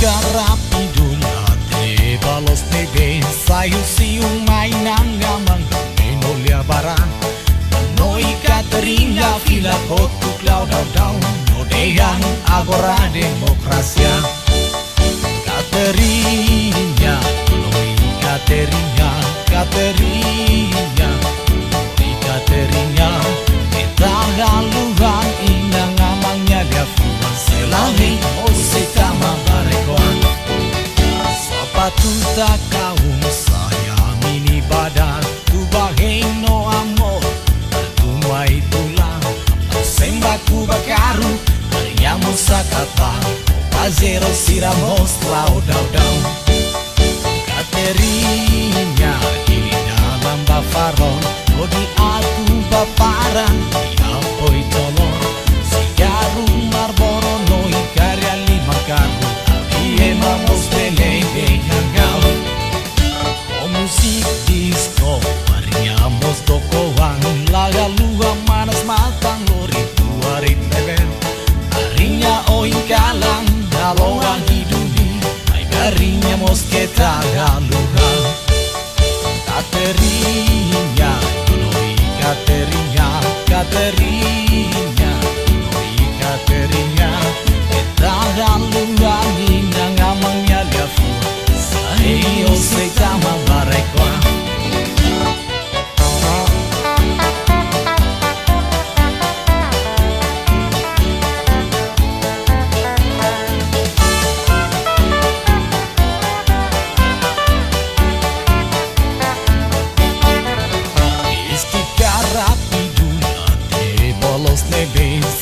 rapi dunia te balos nebe sayu siung mainang gamang enolia bara noi Caterina fila kotu clau dau dau nodean agora demokrasia Caterina noi Caterina Caterina noi Caterina kita galuhan inang amangnya dia fuan selahi ositama barekoan sapatu tak kaum sayang ini badan tu baheno amor tumwa itulah sembaku bakaru yang musakata Pazero siramos lau dau dau Caterina ini dalam bafaron Odi aku baparan Diapoi tolong Sigaru marboro noi karya lima karu Abie mamos bele de hangau O musik disco Mariamos tokoan Laga lua manas matang Lori tuarit level Harinya oi kalang Daloang hiduni Ay garinya mosketa galuhan Caterina Noi Caterina Caterina Noi Caterina Kita galuhan Inang amangnya liafu Sayo seitama barekoa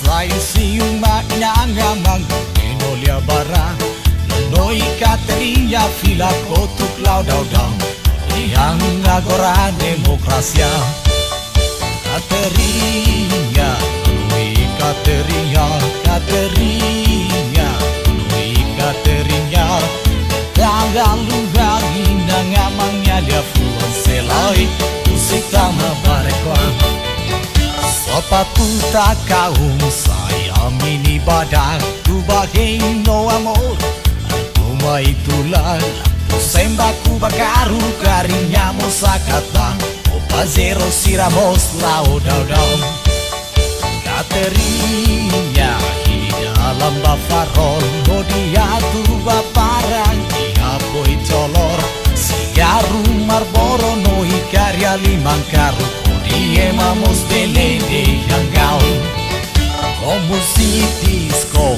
Sayu siung maknang amang enolia bara Noi Caterina fila kotuk lau dau dau yang agora demokrasia Caterina Noi Caterina Caterina Noi Caterina Tagaluhan inang amangnya dia fuan selai usitama barekoan Sepatu tak kaum saya mini badan Tu bageno amor Tuma itulah Sembaku bakaru Karinya mosakata Opa zero siramos lau dau dau Caterina Ini dalam bafarol Odia tu baparang Diapoi tolor Sigaru marboro Noi karya limang karu Dia mamos bele de hangau O musik disco